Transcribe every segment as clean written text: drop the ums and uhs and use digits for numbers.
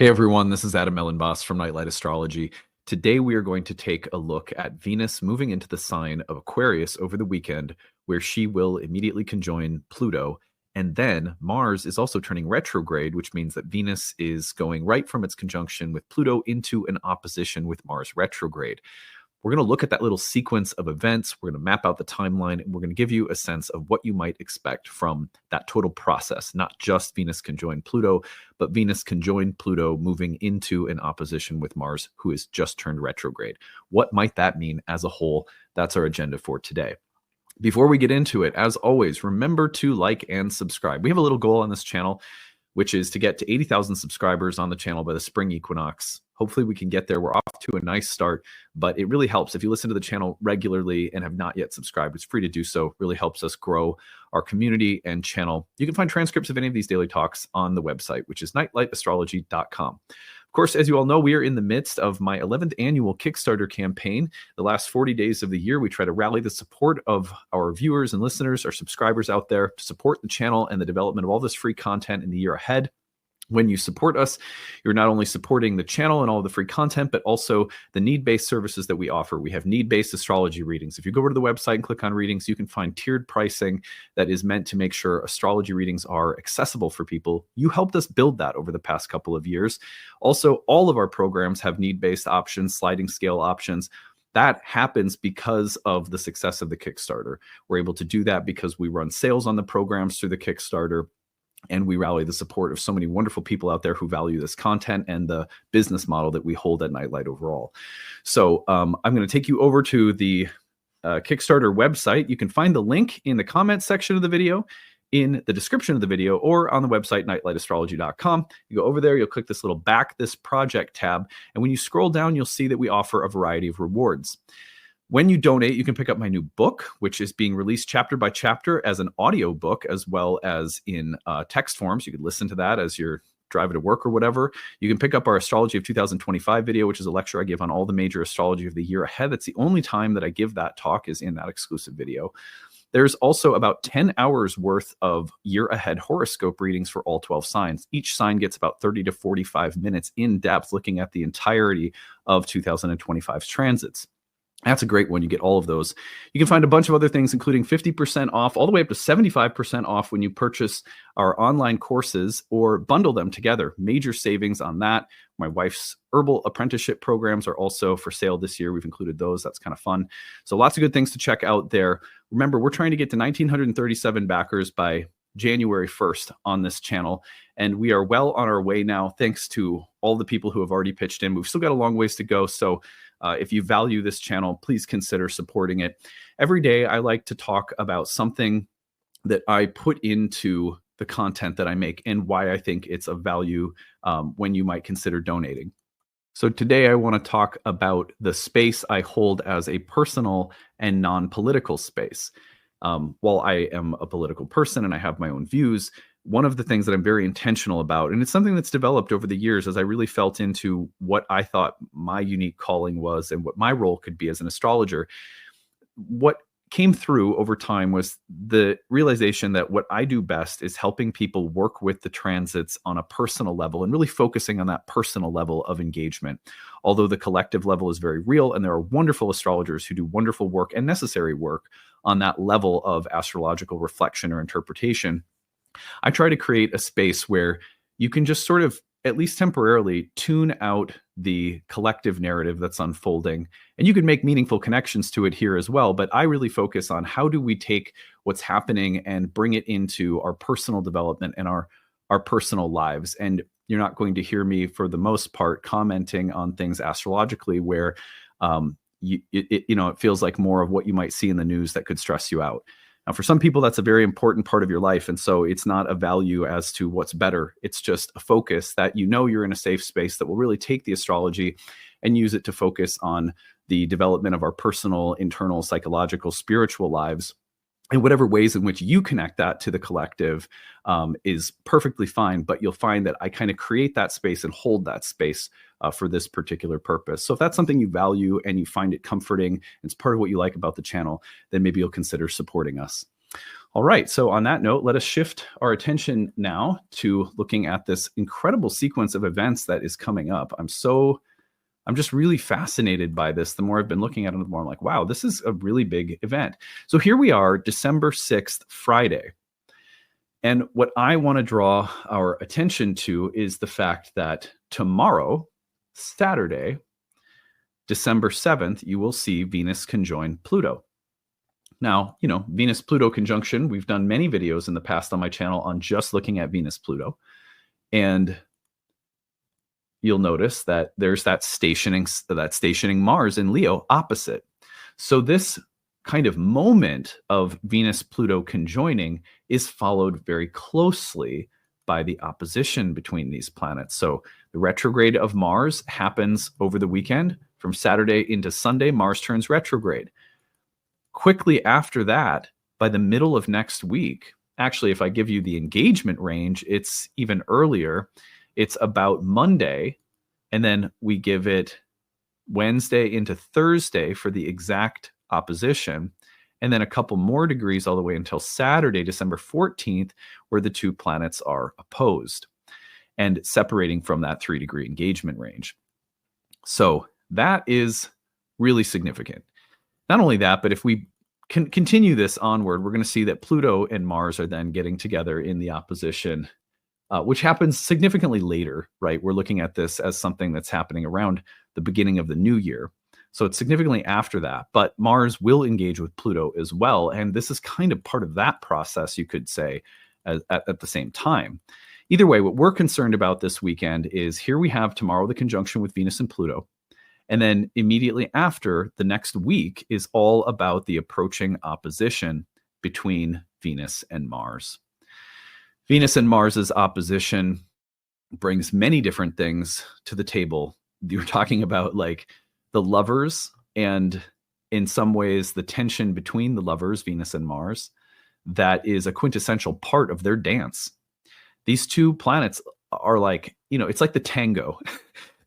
Hey everyone, this is Adam Elenbaas from Nightlight Astrology. Today we are going to take a look at Venus moving into the sign of Aquarius over the weekend, where she will immediately conjoin Pluto. And then Mars is also turning retrograde, which means that Venus is going right from its conjunction with Pluto into an opposition with Mars retrograde. We're going to look at that little sequence of events. We're going to map out the timeline, and we're going to give you a sense of what you might expect from that total process, not just Venus conjoin Pluto, but Venus conjoin Pluto moving into an opposition with Mars, who has just turned retrograde. What might that mean as a whole? That's our agenda for today. Before we get into it, as always, remember to like and subscribe. We have a little goal on this channel, which is to get to 80,000 subscribers on the channel by the spring equinox. Hopefully we can get there. We're off to a nice start, but it really helps if you listen to the channel regularly and have not yet subscribed. It's free to do so. It really helps us grow our community and channel. You can find transcripts of any of these daily talks on the website, which is nightlightastrology.com. Of course, as you all know, we are in the midst of my 11th annual Kickstarter campaign. The last 40 days of the year, we try to rally the support of our viewers and listeners, our subscribers out there, to support the channel and the development of all this free content in the year ahead. When you support us, you're not only supporting the channel and all the free content, but also the need-based services that we offer. We have need-based astrology readings. If you go over to the website and click on readings, you can find tiered pricing that is meant to make sure astrology readings are accessible for people. You helped us build that over the past couple of years. Also, all of our programs have need-based options, sliding scale options. That happens because of the success of the Kickstarter. We're able to do that because we run sales on the programs through the Kickstarter. And we rally the support of so many wonderful people out there who value this content and the business model that we hold at Nightlight overall. So I'm going to take you over to the Kickstarter website. You can find the link in the comments section of the video, in the description of the video, or on the website, nightlightastrology.com. You go over there, you'll click this little Back This Project tab. And when you scroll down, you'll see that we offer a variety of rewards. When you donate, you can pick up my new book, which is being released chapter by chapter as an audio book, as well as in text forms. You could listen to that as you're driving to work or whatever. You can pick up our Astrology of 2025 video, which is a lecture I give on all the major astrology of the year ahead. That's the only time that I give that talk, is in that exclusive video. There's also about 10 hours worth of year ahead horoscope readings for all 12 signs. Each sign gets about 30 to 45 minutes in depth, looking at the entirety of 2025's transits. That's a great one. You get all of those. You can find a bunch of other things, including 50% off, all the way up to 75% off when you purchase our online courses or bundle them together. Major savings on that. My wife's herbal apprenticeship programs are also for sale this year. We've included those. That's kind of fun. So lots of good things to check out there. Remember, we're trying to get to 1,937 backers by January 1st on this channel. And we are well on our way now, thanks to all the people who have already pitched in. We've still got a long ways to go. So if you value this channel, please consider supporting it. Every day, I like to talk about something that I put into the content that I make and why I think it's of value when you might consider donating. So today, I want to talk about the space I hold as a personal and non-political space. While I am a political person and I have my own views, one of the things that I'm very intentional about, and it's something that's developed over the years as I really felt into what I thought my unique calling was and what my role could be as an astrologer, what came through over time was the realization that what I do best is helping people work with the transits on a personal level and really focusing on that personal level of engagement. Although the collective level is very real, and there are wonderful astrologers who do wonderful work and necessary work on that level of astrological reflection or interpretation, I try to create a space where you can just sort of, at least temporarily, tune out the collective narrative that's unfolding. And you can make meaningful connections to it here as well. But I really focus on how do we take what's happening and bring it into our personal development and our personal lives. And you're not going to hear me, for the most part, commenting on things astrologically where it feels like more of what you might see in the news that could stress you out. Now, for some people, that's a very important part of your life. And so it's not a value as to what's better. It's just a focus that you're in a safe space that will really take the astrology and use it to focus on the development of our personal, internal, psychological, spiritual lives. And whatever ways in which you connect that to the collective is perfectly fine. But you'll find that I kind of create that space and hold that space for this particular purpose. So if that's something you value and you find it comforting, and it's part of what you like about the channel, then maybe you'll consider supporting us. All right, so on that note, let us shift our attention now to looking at this incredible sequence of events that is coming up. I'm just really fascinated by this. The more I've been looking at it, the more I'm like, wow, this is a really big event. So here we are, December 6th, Friday. And what I want to draw our attention to is the fact that tomorrow, Saturday, December 7th, you will see Venus conjoin Pluto. Now, Venus-Pluto conjunction, we've done many videos in the past on my channel on just looking at Venus-Pluto. And you'll notice that there's that stationing Mars in Leo opposite. So this kind of moment of Venus-Pluto conjoining is followed very closely by the opposition between these planets. So the retrograde of Mars happens over the weekend. From Saturday into Sunday, Mars turns retrograde. Quickly after that, by the middle of next week, actually, if I give you the engagement range, it's even earlier. It's about Monday, and then we give it Wednesday into Thursday for the exact opposition, and then a couple more degrees all the way until Saturday, December 14th, where the two planets are opposed and separating from that 3-degree engagement range. So that is really significant. Not only that, but if we can continue this onward, we're going to see that Pluto and Mars are then getting together in the opposition, which happens significantly later, right? We're looking at this as something that's happening around the beginning of the new year. So it's significantly after that, but Mars will engage with Pluto as well. And this is kind of part of that process, you could say, at the same time. Either way, what we're concerned about this weekend is here we have tomorrow the conjunction with Venus and Pluto. And then immediately after, the next week is all about the approaching opposition between Venus and Mars. Venus and Mars's opposition brings many different things to the table. You're talking about like the lovers, and in some ways the tension between the lovers, Venus and Mars, that is a quintessential part of their dance. These two planets are like, it's like the tango.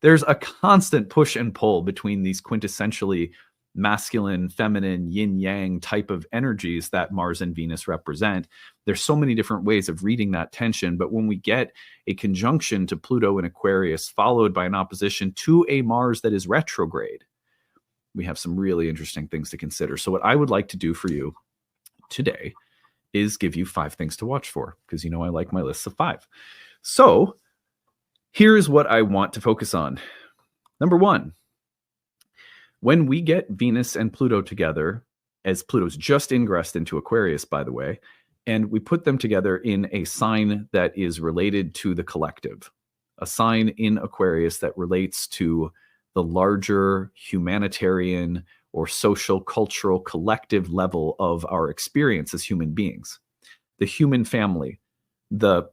There's a constant push and pull between these quintessentially masculine, feminine, yin-yang type of energies that Mars and Venus represent. There's so many different ways of reading that tension, but when we get a conjunction to Pluto in Aquarius followed by an opposition to a Mars that is retrograde, we have some really interesting things to consider. So what I would like to do for you today is give you 5 things to watch for, because I like my lists of 5. So here's what I want to focus on. Number 1, when we get Venus and Pluto together, as Pluto's just ingressed into Aquarius, by the way, and we put them together in a sign that is related to the collective, a sign in Aquarius that relates to the larger humanitarian or social, cultural, collective level of our experience as human beings, the human family, the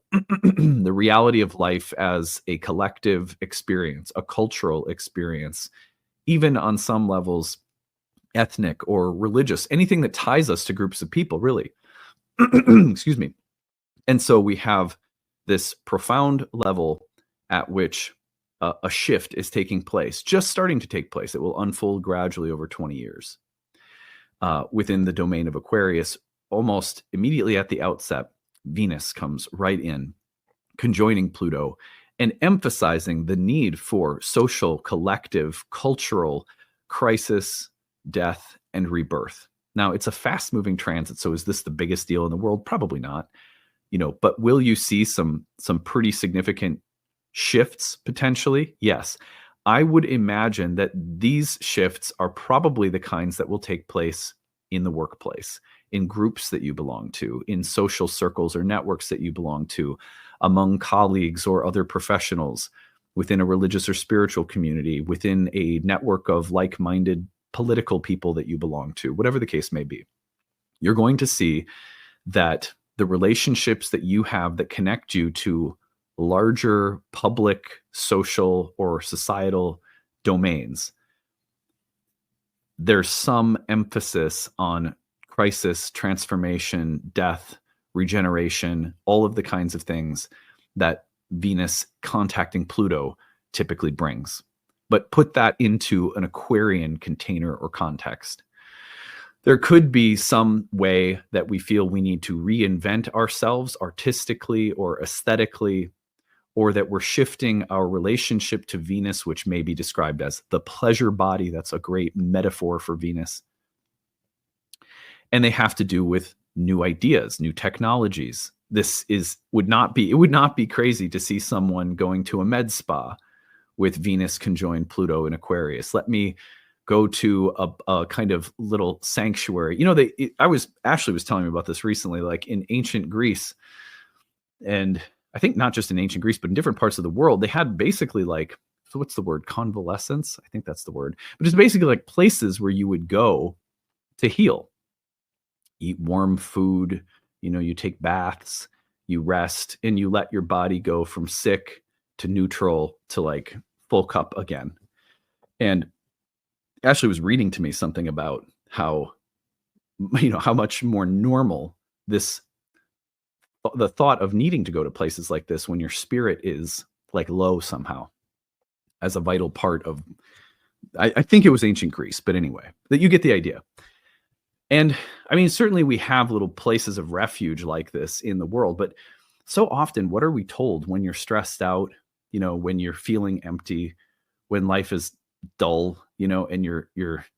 reality of life as a collective experience, a cultural experience, even on some levels, ethnic or religious, anything that ties us to groups of people, really. Excuse me. And so we have this profound level at which a shift is taking place, just starting to take place. It will unfold gradually over 20 years within the domain of Aquarius. Almost immediately at the outset, Venus comes right in, conjoining Pluto and emphasizing the need for social, collective, cultural crisis, death, and rebirth. Now, it's a fast-moving transit, so is this the biggest deal in the world? Probably not. But will you see some pretty significant shifts potentially? Yes. I would imagine that these shifts are probably the kinds that will take place in the workplace, in groups that you belong to, in social circles or networks that you belong to, among colleagues or other professionals, within a religious or spiritual community, within a network of like-minded political people that you belong to, whatever the case may be. You're going to see that the relationships that you have that connect you to larger public, social, or societal domains, there's some emphasis on crisis, transformation, death, regeneration, all of the kinds of things that Venus contacting Pluto typically brings. But put that into an Aquarian container or context. there could be some way that we feel we need to reinvent ourselves artistically or aesthetically, or that we're shifting our relationship to Venus, which may be described as the pleasure body. That's a great metaphor for Venus. And they have to do with new ideas, new technologies. It would not be crazy to see someone going to a med spa with Venus conjoined Pluto in Aquarius. Let me go to a kind of little sanctuary. Ashley was telling me about this recently, like in ancient Greece, and I think not just in ancient Greece, but in different parts of the world, they had basically like, so what's the word? Convalescence? I think that's the word. But it's basically like places where you would go to heal. Eat warm food, you take baths, you rest, and you let your body go from sick to neutral to like full cup again. And Ashley was reading to me something about how much more normal the thought of needing to go to places like this when your spirit is like low somehow, as a vital part of, I think it was ancient Greece, but anyway, that you get the idea. And I mean, certainly we have little places of refuge like this in the world, but so often, what are we told when you're stressed out, when you're feeling empty, when life is dull, and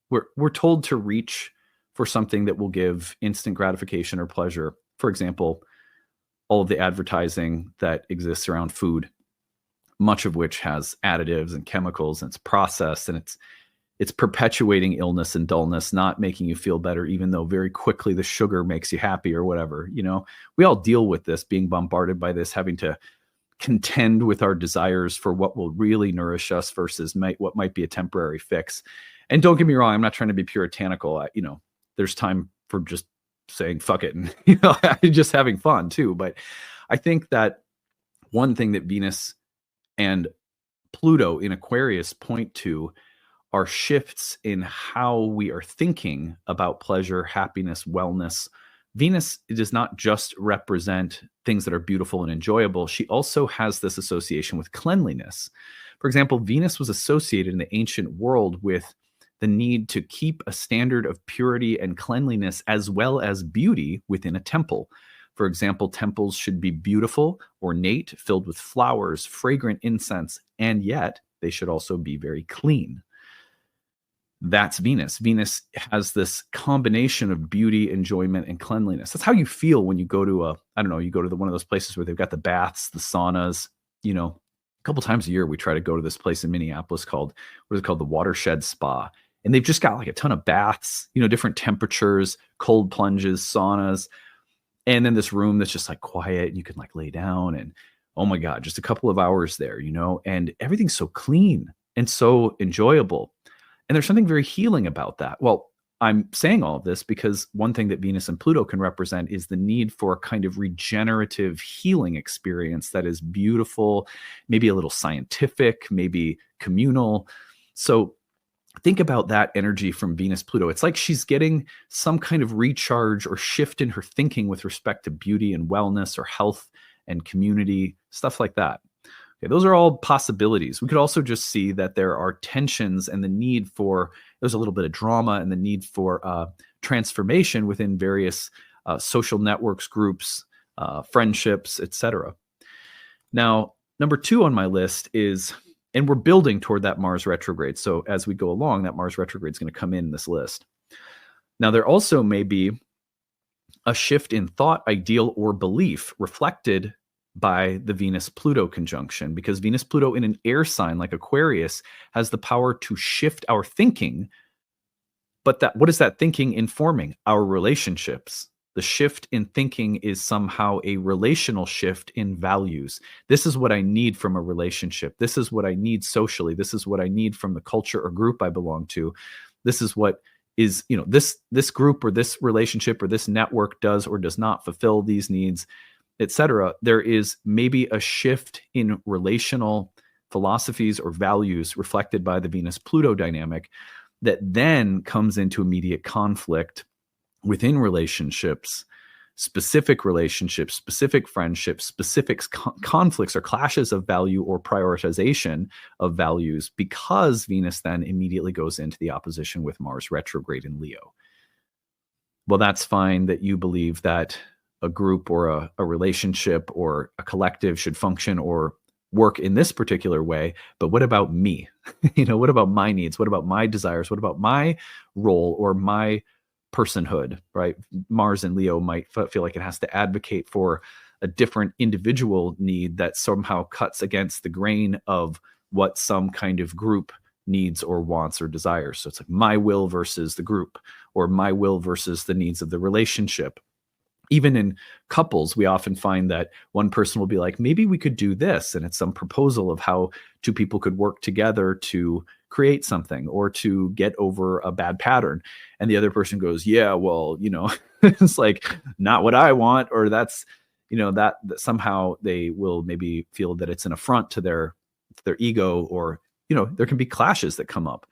we're told to reach for something that will give instant gratification or pleasure. For example, all of the advertising that exists around food, much of which has additives and chemicals, and it's processed, and it's perpetuating illness and dullness, not making you feel better, even though very quickly the sugar makes you happy or whatever. We all deal with this, being bombarded by this, having to contend with our desires for what will really nourish us versus what might be a temporary fix. And don't get me wrong, I'm not trying to be puritanical. There's time for just saying fuck it and just having fun too. But I think that one thing that Venus and Pluto in Aquarius point to are shifts in how we are thinking about pleasure, happiness, wellness. Venus does not just represent things that are beautiful and enjoyable. She also has this association with cleanliness. For example, Venus was associated in the ancient world with the need to keep a standard of purity and cleanliness as well as beauty within a temple. For example, temples should be beautiful, ornate, filled with flowers, fragrant incense, and yet they should also be very clean. That's Venus. Venus has this combination of beauty, enjoyment, and cleanliness. That's how you feel when you go to one of those places where they've got the baths, the saunas. A couple times a year, we try to go to this place in Minneapolis called the Watershed Spa. And they've just got like a ton of baths, different temperatures, cold plunges, saunas. And then this room that's just like quiet and you can like lay down and, oh my God, just a couple of hours there, and everything's so clean and so enjoyable. And there's something very healing about that. Well, I'm saying all of this because one thing that Venus and Pluto can represent is the need for a kind of regenerative healing experience that is beautiful, maybe a little scientific, maybe communal. So think about that energy from Venus Pluto. It's like she's getting some kind of recharge or shift in her thinking with respect to beauty and wellness or health and community, stuff like that. Okay, those are all possibilities. We could also just see that there are tensions and there's a little bit of drama and the need for transformation within various social networks, groups, friendships, etc. Now, number 2 on my list is, and we're building toward that Mars retrograde. So as we go along, that Mars retrograde is going to come in this list. Now, there also may be a shift in thought, ideal, or belief reflected by the Venus-Pluto conjunction, because Venus-Pluto in an air sign like Aquarius has the power to shift our thinking. But what is that thinking informing? Our relationships. The shift in thinking is somehow a relational shift in values. This is what I need from a relationship. This is what I need socially. This is what I need from the culture or group I belong to. This is what is, this group or this relationship or this network does or does not fulfill these needs, etc. There is maybe a shift in relational philosophies or values reflected by the Venus-Pluto dynamic that then comes into immediate conflict within relationships, specific friendships, specific conflicts or clashes of value or prioritization of values, because Venus then immediately goes into the opposition with Mars retrograde in Leo. well, that's fine that you believe that a group or a relationship or a collective should function or work in this particular way. But what about me? What about my needs? What about my desires? What about my role or my personhood, right? Mars and Leo might feel like it has to advocate for a different individual need that somehow cuts against the grain of what some kind of group needs or wants or desires. So it's like my will versus the group, or my will versus the needs of the relationship. Even in couples, we often find that one person will be like, maybe we could do this. And it's some proposal of how two people could work together to create something or to get over a bad pattern. And the other person goes, yeah, well, it's like not what I want. Or that's, that somehow they will maybe feel that it's an affront to their ego, or, there can be clashes that come up.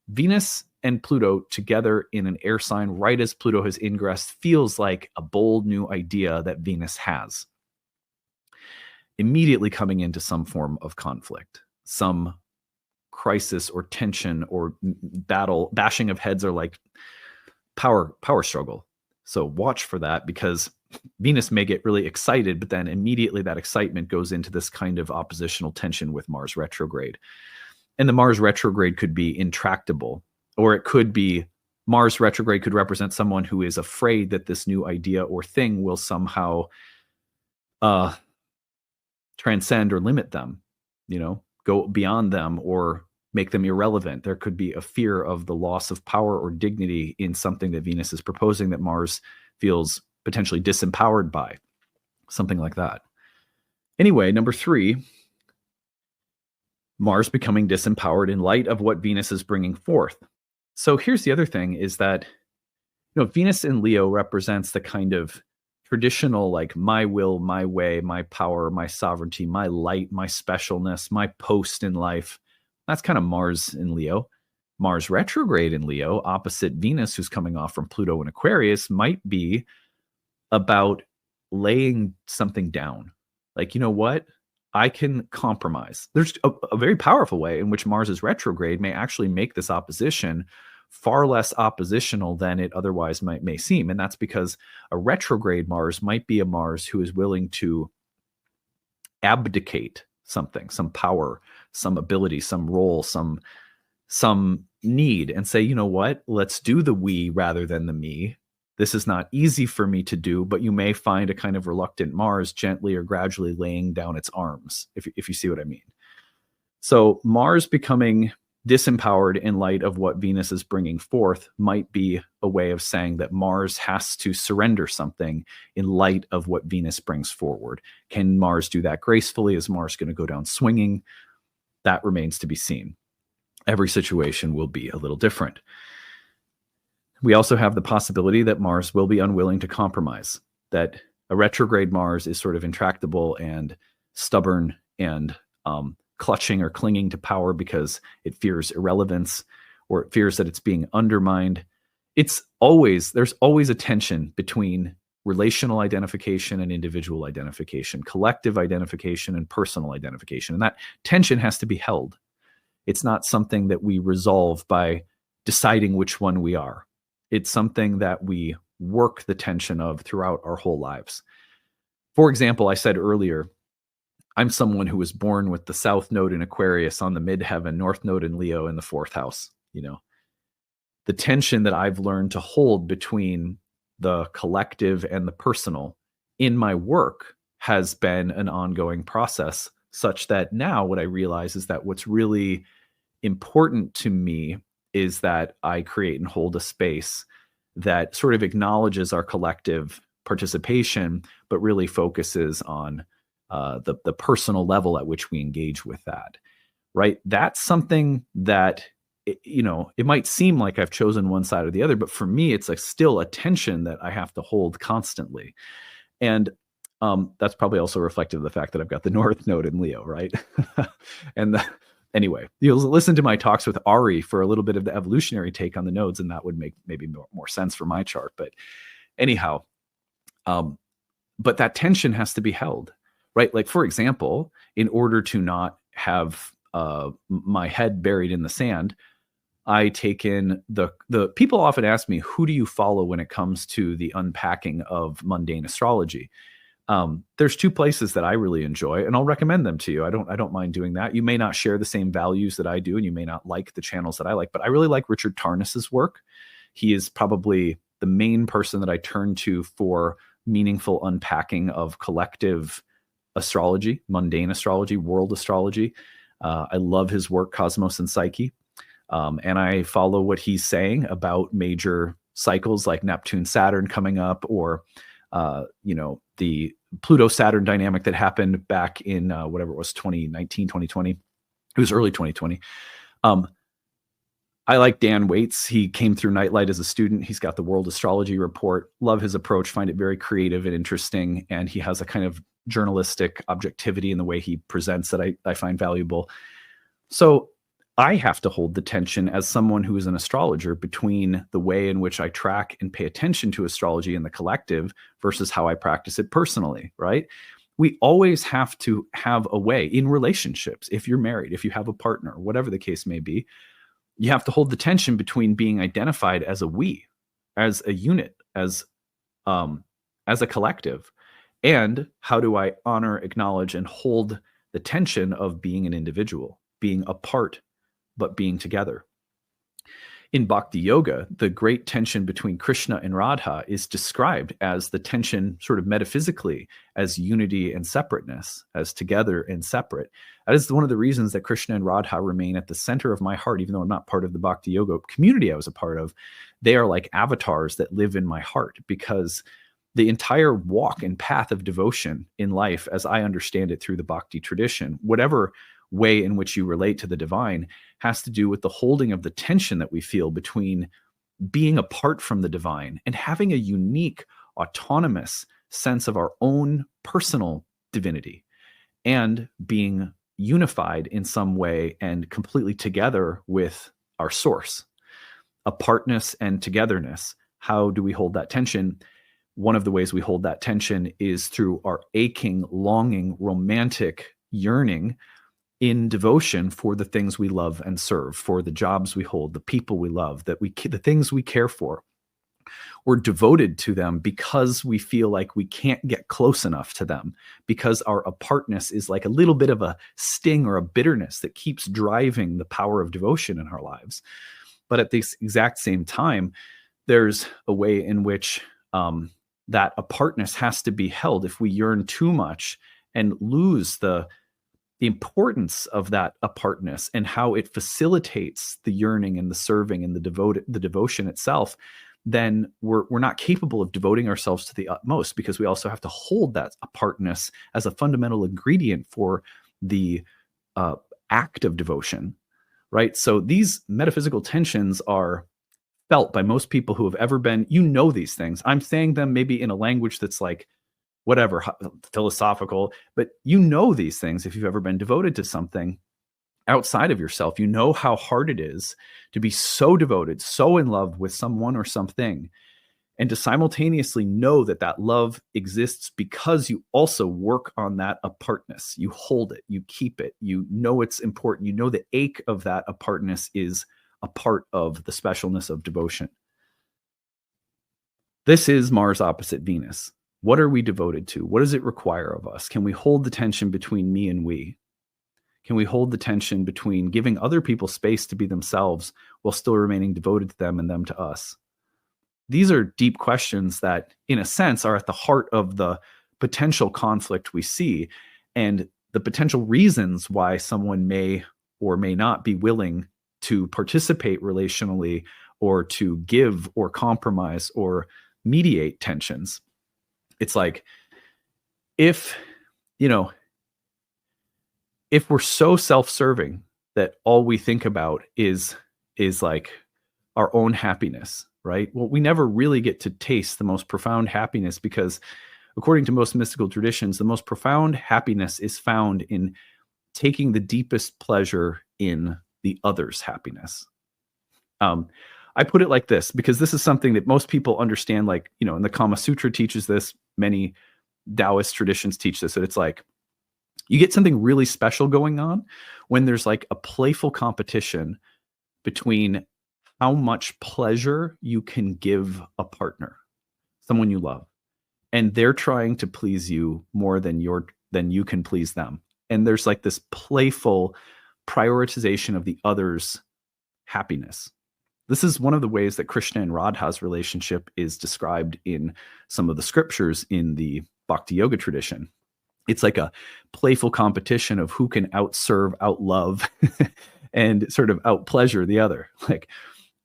Venus and Pluto together in an air sign right as Pluto has ingressed feels like a bold new idea that Venus has. Immediately coming into some form of conflict, some crisis or tension or battle, bashing of heads, or like power struggle. So watch for that, because Venus may get really excited, but then immediately that excitement goes into this kind of oppositional tension with Mars retrograde. And the Mars retrograde could be intractable, or it could be Mars retrograde could represent someone who is afraid that this new idea or thing will somehow transcend or limit them, go beyond them or make them irrelevant. There could be a fear of the loss of power or dignity in something that Venus is proposing that Mars feels potentially disempowered by, something like that. Anyway, number 3, Mars becoming disempowered in light of what Venus is bringing forth. So here's the other thing, is that, Venus in Leo represents the kind of traditional, like my will, my way, my power, my sovereignty, my light, my specialness, my post in life. That's kind of Mars in Leo. Mars retrograde in Leo, opposite Venus, who's coming off from Pluto in Aquarius, might be about laying something down. Like, you know what? I can compromise. There's a very powerful way in which Mars is retrograde may actually make this opposition far less oppositional than it otherwise may seem. And that's because a retrograde Mars might be a Mars who is willing to abdicate something, some power, some ability, some role, some need, and say, you know what, let's do the we rather than the me. This is not easy for me to do, but you may find a kind of reluctant Mars gently or gradually laying down its arms, if you see what I mean. So Mars becoming disempowered in light of what Venus is bringing forth might be a way of saying that Mars has to surrender something in light of what Venus brings forward. Can Mars do that gracefully? Is Mars going to go down swinging? That remains to be seen. Every situation will be a little different. We also have the possibility that Mars will be unwilling to compromise, that a retrograde Mars is sort of intractable and stubborn and clutching or clinging to power because it fears irrelevance, or it fears that it's being undermined. There's always a tension between relational identification and individual identification, collective identification and personal identification. And that tension has to be held. It's not something that we resolve by deciding which one we are. It's something that we work the tension of throughout our whole lives. For example, I said earlier, I'm someone who was born with the South Node in Aquarius on the midheaven, North Node in Leo in the 4th house. The tension that I've learned to hold between the collective and the personal in my work has been an ongoing process, such that now what I realize is that what's really important to me is that I create and hold a space that sort of acknowledges our collective participation, but really focuses on the personal level at which we engage with that, right? That's something that, it might seem like I've chosen one side or the other, but for me, it's still a tension that I have to hold constantly. And that's probably also reflective of the fact that I've got the North Node in Leo, right? Anyway, you'll listen to my talks with Ari for a little bit of the evolutionary take on the nodes, and that would make maybe more sense for my chart. But anyhow, but that tension has to be held, right? Like, for example, in order to not have my head buried in the sand, I take in the people often ask me, who do you follow when it comes to the unpacking of mundane astrology? There's two places that I really enjoy, and I'll recommend them to you. I don't mind doing that. You may not share the same values that I do, and you may not like the channels that I like, but I really like Richard Tarnas's work. He is probably the main person that I turn to for meaningful unpacking of collective astrology, mundane astrology, world astrology. I love his work, Cosmos and Psyche. And I follow what he's saying about major cycles like Neptune, Saturn coming up, or the Pluto Saturn dynamic that happened back in whatever it was, 2019, 2020. It was early 2020. I like Dan Waits. He came through Nightlight as a student. He's got the World Astrology Report. Love his approach, find it very creative and interesting. And he has a kind of journalistic objectivity in the way he presents that I find valuable. So I have to hold the tension as someone who is an astrologer between the way in which I track and pay attention to astrology in the collective versus how I practice it personally, right? We always have to have a way in relationships. If you're married, if you have a partner, whatever the case may be, you have to hold the tension between being identified as a we, as a unit, as a collective, and how do I honor, acknowledge, and hold the tension of being an individual, being apart, but being together. In Bhakti Yoga, the great tension between Krishna and Radha is described as the tension sort of metaphysically as unity and separateness, as together and separate. That is one of the reasons that Krishna and Radha remain at the center of my heart, even though I'm not part of the Bhakti Yoga community I was a part of. They are like avatars that live in my heart, because the entire walk and path of devotion in life, as I understand it through the Bhakti tradition, whatever way in which you relate to the divine, has to do with the holding of the tension that we feel between being apart from the divine and having a unique, autonomous sense of our own personal divinity, and being unified in some way and completely together with our source. Apartness and togetherness. How do we hold that tension? One of the ways we hold that tension is through our aching, longing, romantic yearning in devotion for the things we love and serve, for the jobs we hold, the people we love, the things we care for. We're devoted to them because we feel like we can't get close enough to them, because our apartness is like a little bit of a sting or a bitterness that keeps driving the power of devotion in our lives. But at this exact same time, there's a way in which that apartness has to be held. If we yearn too much and lose the importance of that apartness and how it facilitates the yearning and the serving and the devotion itself, then we're not capable of devoting ourselves to the utmost, because we also have to hold that apartness as a fundamental ingredient for the act of devotion, right? So these metaphysical tensions are felt by most people who have ever been, these things. I'm saying them maybe in a language that's like, whatever, philosophical, but these things if you've ever been devoted to something outside of yourself. You know how hard it is to be so devoted, so in love with someone or something, and to simultaneously know that that love exists because you also work on that apartness. You hold it, you keep it, you know it's important. You know the ache of that apartness is a part of the specialness of devotion. This is Mars opposite Venus. What are we devoted to? What does it require of us? Can we hold the tension between me and we? Can we hold the tension between giving other people space to be themselves while still remaining devoted to them and them to us? These are deep questions that, in a sense, are at the heart of the potential conflict we see, and the potential reasons why someone may or may not be willing to participate relationally, or to give or compromise or mediate tensions. It's like, if we're so self-serving that all we think about is like our own happiness, right? Well, we never really get to taste the most profound happiness, because according to most mystical traditions, the most profound happiness is found in taking the deepest pleasure in the other's happiness. I put it like this, because this is something that most people understand, like, and the Kama Sutra teaches this, many Taoist traditions teach this, that it's like, you get something really special going on when there's like a playful competition between how much pleasure you can give a partner, someone you love, and they're trying to please you more than you can please them. And there's like this playful prioritization of the other's happiness. This is one of the ways that Krishna and Radha's relationship is described in some of the scriptures in the Bhakti Yoga tradition. It's like a playful competition of who can outserve, outlove, and sort of outpleasure the other.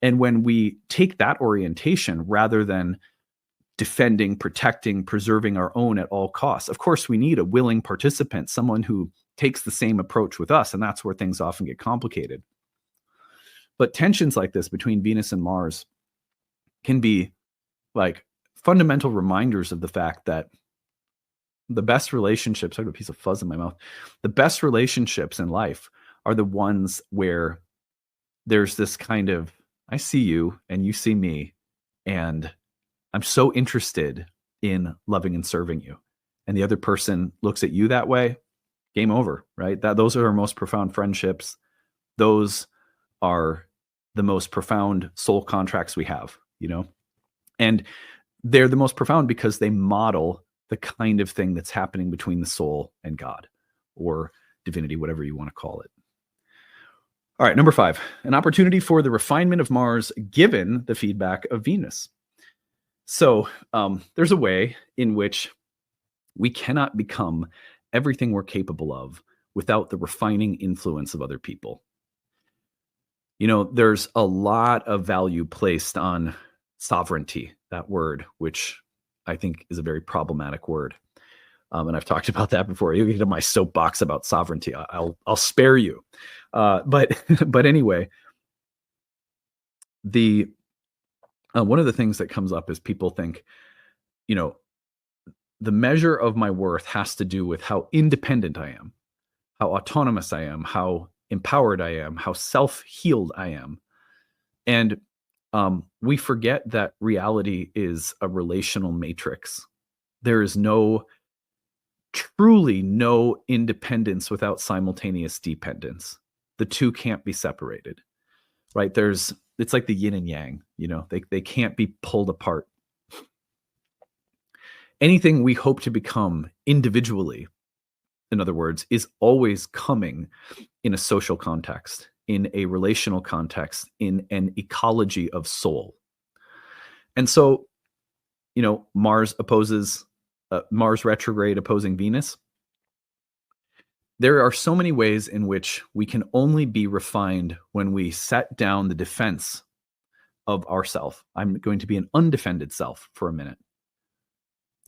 And when we take that orientation rather than defending, protecting, preserving our own at all costs, of course, we need a willing participant, someone who takes the same approach with us, and that's where things often get complicated. But tensions like this between Venus and Mars can be like fundamental reminders of the fact that the best relationships, I have a piece of fuzz in my mouth, the best relationships in life are the ones where there's this kind of, I see you and you see me, and I'm so interested in loving and serving you. And the other person looks at you that way, game over, right? Those are our most profound friendships. Those are the most profound soul contracts we have, and they're the most profound because they model the kind of thing that's happening between the soul and God or divinity, whatever you want to call it. All right, number 5, an opportunity for the refinement of Mars given the feedback of Venus. So there's a way in which we cannot become everything we're capable of without the refining influence of other people. There's a lot of value placed on sovereignty, that word, which I think is a very problematic word. And I've talked about that before. You get in my soapbox about sovereignty. I'll spare you. But anyway, one of the things that comes up is people think, the measure of my worth has to do with how independent I am, how autonomous I am, how empowered I am, how self-healed I am. And we forget that reality is a relational matrix. There is truly no independence without simultaneous dependence. The two can't be separated, right? It's like the yin and yang, they can't be pulled apart. Anything we hope to become individually, in other words, is always coming in a social context, in a relational context, in an ecology of soul. And so, Mars retrograde opposing Venus. There are so many ways in which we can only be refined when we set down the defense of ourself. I'm going to be an undefended self for a minute.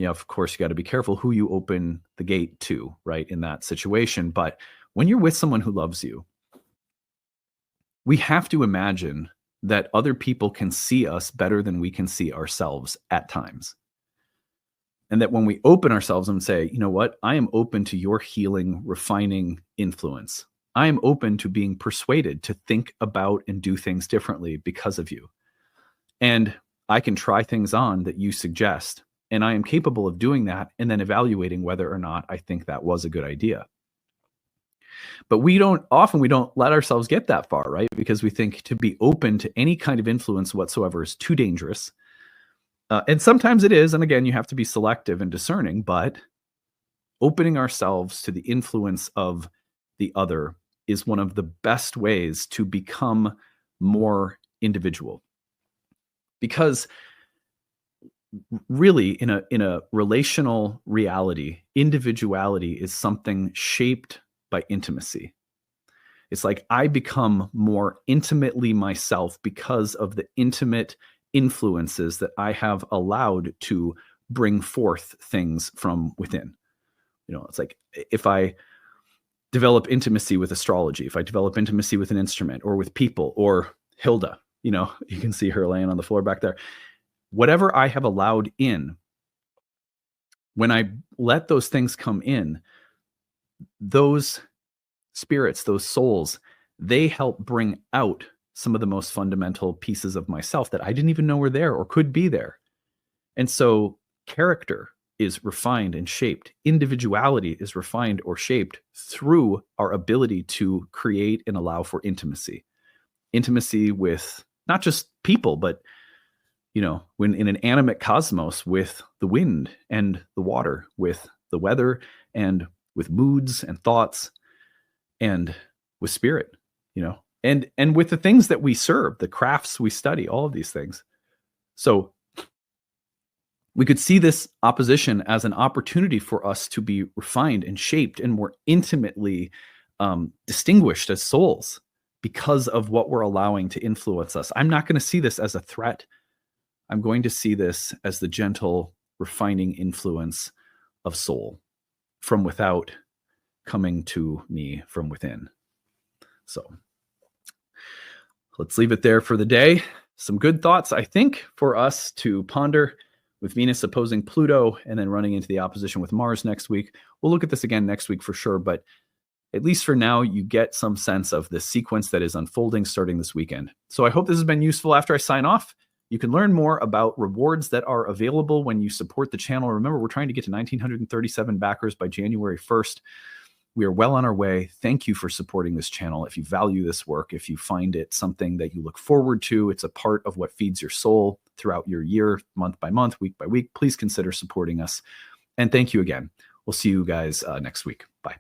Of course, you got to be careful who you open the gate to, right, in that situation. But when you're with someone who loves you, we have to imagine that other people can see us better than we can see ourselves at times. And that when we open ourselves and say, you know what, I am open to your healing, refining influence. I am open to being persuaded to think about and do things differently because of you. And I can try things on that you suggest. And I am capable of doing that and then evaluating whether or not I think that was a good idea. But we don't let ourselves get that far, right? Because we think to be open to any kind of influence whatsoever is too dangerous. And sometimes it is. And again, you have to be selective and discerning, but opening ourselves to the influence of the other is one of the best ways to become more individual. Because really, in a relational reality, individuality is something shaped by intimacy. It's like I become more intimately myself because of the intimate influences that I have allowed to bring forth things from within. It's like if I develop intimacy with astrology, if I develop intimacy with an instrument or with people or Hilda, you can see her laying on the floor back there. Whatever I have allowed in, when I let those things come in, those spirits, those souls, they help bring out some of the most fundamental pieces of myself that I didn't even know were there or could be there. And so character is refined and shaped. Individuality is refined or shaped through our ability to create and allow for intimacy. Intimacy with not just people, but when in an animate cosmos, with the wind and the water, with the weather and with moods and thoughts and with spirit, and with the things that we serve, the crafts we study, all of these things. So we could see this opposition as an opportunity for us to be refined and shaped and more intimately distinguished as souls because of what we're allowing to influence us. I'm not going to see this as a threat. I'm going to see this as the gentle, refining influence of soul from without coming to me from within. So let's leave it there for the day. Some good thoughts, I think, for us to ponder with Venus opposing Pluto and then running into the opposition with Mars next week. We'll look at this again next week for sure, but at least for now, you get some sense of the sequence that is unfolding starting this weekend. So I hope this has been useful. After I sign off, you can learn more about rewards that are available when you support the channel. Remember, we're trying to get to 1,937 backers by January 1st. We are well on our way. Thank you for supporting this channel. If you value this work, if you find it something that you look forward to, it's a part of what feeds your soul throughout your year, month by month, week by week, please consider supporting us. And thank you again. We'll see you guys next week. Bye.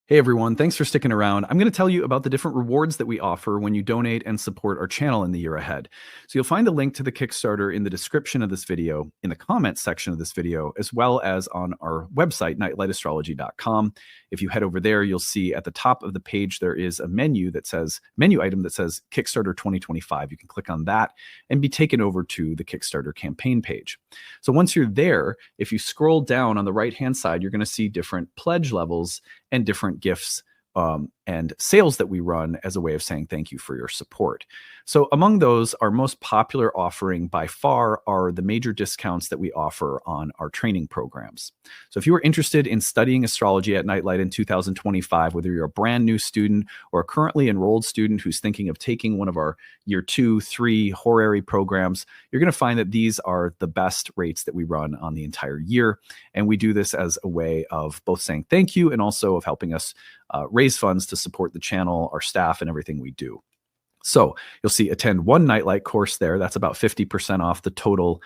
Hey everyone, thanks for sticking around. I'm going to tell you about the different rewards that we offer when you donate and support our channel in the year ahead. So you'll find a link to the Kickstarter in the description of this video, in the comments section of this video, as well as on our website, nightlightastrology.com. If you head over there, you'll see at the top of the page there is a menu item that says Kickstarter 2025. You can click on that and be taken over to the Kickstarter campaign page. So once you're there, if you scroll down on the right-hand side, you're going to see different pledge levels and different gifts and sales that we run as a way of saying thank you for your support. So among those, our most popular offering by far are the major discounts that we offer on our training programs. So if you are interested in studying astrology at Nightlight in 2025, whether you're a brand new student or a currently enrolled student who's thinking of taking one of our year 2, 3 horary programs, you're going to find that these are the best rates that we run on the entire year. And we do this as a way of both saying thank you and also of helping us raise funds to support the channel, our staff, and everything we do. So you'll see attend one Nightlight course there. That's about 50% off the total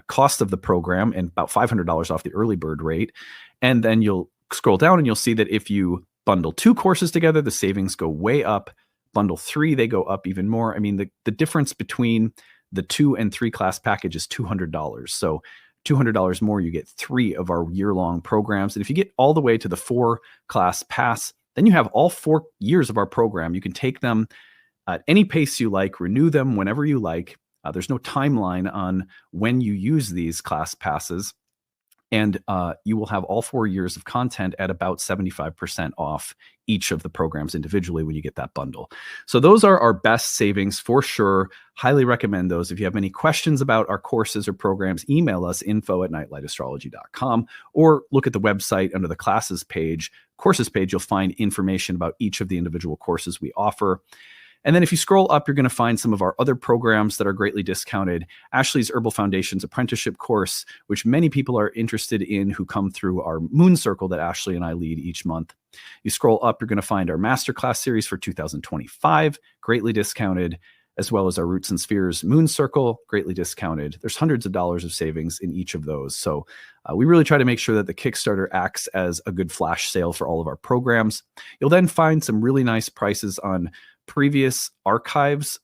cost of the program and about $500 off the early bird rate. And then you'll scroll down and you'll see that if you bundle 2 courses together, the savings go way up. Bundle 3, they go up even more. I mean, the difference between the 2 and 3 class package is $200. So $200 more, you get 3 of our year-long programs. And if you get all the way to the 4 class pass, then you have all 4 years of our program. You can take them at any pace you like, renew them whenever you like. There's no timeline on when you use these class passes. And you will have all 4 years of content at about 75% off each of the programs individually when you get that bundle. So those are our best savings for sure. Highly recommend those. If you have any questions about our courses or programs, email us info@nightlightastrology.com or look at the website under the classes page, courses page. You'll find information about each of the individual courses we offer. And then if you scroll up, you're going to find some of our other programs that are greatly discounted. Ashley's Herbal Foundations apprenticeship course, which many people are interested in who come through our Moon Circle that Ashley and I lead each month. You scroll up, you're going to find our masterclass series for 2025, greatly discounted, as well as our Roots and Spheres Moon Circle, greatly discounted. There's hundreds of dollars of savings in each of those. So we really try to make sure that the Kickstarter acts as a good flash sale for all of our programs. You'll then find some really nice prices on previous archive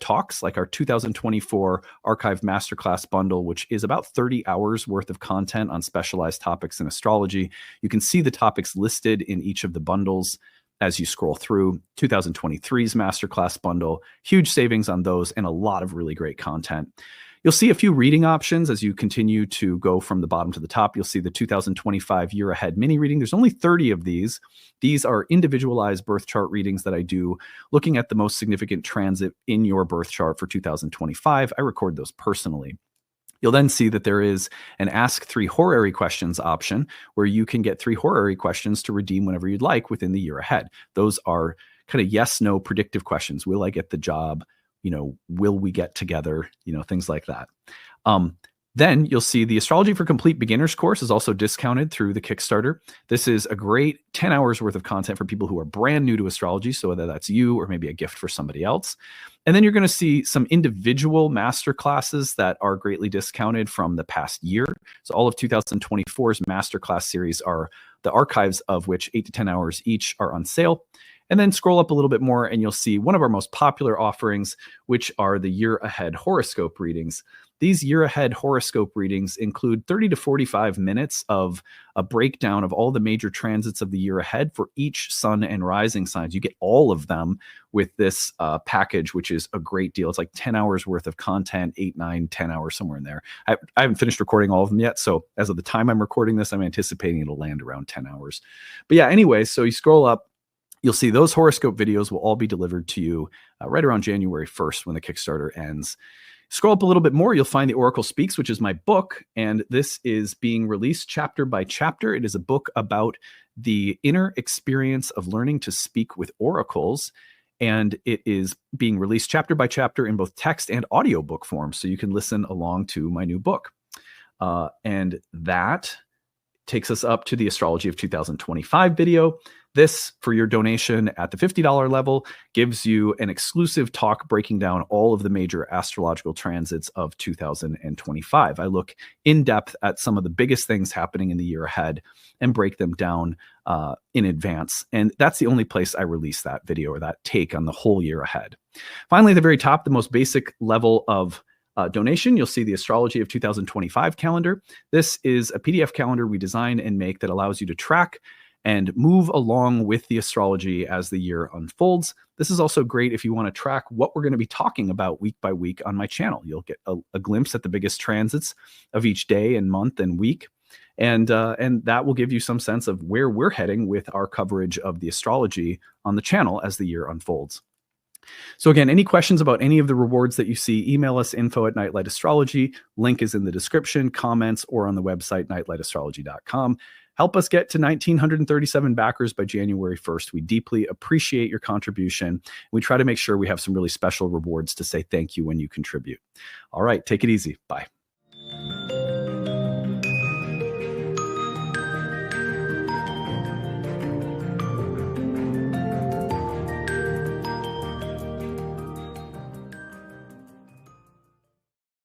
talks, like our 2024 archive masterclass bundle, which is about 30 hours worth of content on specialized topics in astrology. You can see the topics listed in each of the bundles as you scroll through. 2023's masterclass bundle, huge savings on those and a lot of really great content. You'll see a few reading options as you continue to go from the bottom to the top. You'll see the 2025 year ahead mini reading. There's only 30 of these. These are individualized birth chart readings that I do, looking at the most significant transit in your birth chart for 2025. I record those personally. You'll then see that there is an Ask 3 Horary Questions option where you can get 3 horary questions to redeem whenever you'd like within the year ahead. Those are kind of yes, no predictive questions. Will I get the job? Will we get together? Things like that. Then you'll see the Astrology for Complete Beginners course is also discounted through the Kickstarter. This is a great 10 hours worth of content for people who are brand new to astrology. So whether that's you or maybe a gift for somebody else. And then you're going to see some individual master classes that are greatly discounted from the past year. So all of 2024's masterclass series are the archives of which 8 to 10 hours each are on sale. And then scroll up a little bit more and you'll see one of our most popular offerings, which are the year ahead horoscope readings. These year ahead horoscope readings include 30 to 45 minutes of a breakdown of all the major transits of the year ahead for each sun and rising signs. You get all of them with this package, which is a great deal. It's like 10 hours worth of content, 8, 9, 10 hours, somewhere in there. I haven't finished recording all of them yet. So as of the time I'm recording this, I'm anticipating it'll land around 10 hours. But yeah, anyway, so you scroll up. You'll see those horoscope videos will all be delivered to you right around January 1st when the Kickstarter ends. Scroll up a little bit more, you'll find The Oracle Speaks, which is my book, and this is being released chapter by chapter. It is a book about the inner experience of learning to speak with oracles, and it is being released chapter by chapter in both text and audiobook form, so you can listen along to my new book. And that takes us up to the Astrology of 2025 video. This, for your donation at the $50 level, gives you an exclusive talk breaking down all of the major astrological transits of 2025. I look in depth at some of the biggest things happening in the year ahead and break them down in advance. And that's the only place I release that video or that take on the whole year ahead. Finally, at the very top, the most basic level of donation, you'll see the Astrology of 2025 calendar. This is a PDF calendar we design and make that allows you to track and move along with the astrology as the year unfolds. This is also great if you want to track what we're going to be talking about week by week on my channel. You'll get a glimpse at the biggest transits of each day and month and week. And that will give you some sense of where we're heading with our coverage of the astrology on the channel as the year unfolds. So again, any questions about any of the rewards that you see, email us info@nightlightastrology. Link is in the description, comments, or on the website, nightlightastrology.com. Help us get to 1,937 backers by January 1st. We deeply appreciate your contribution. We try to make sure we have some really special rewards to say thank you when you contribute. All right, take it easy. Bye.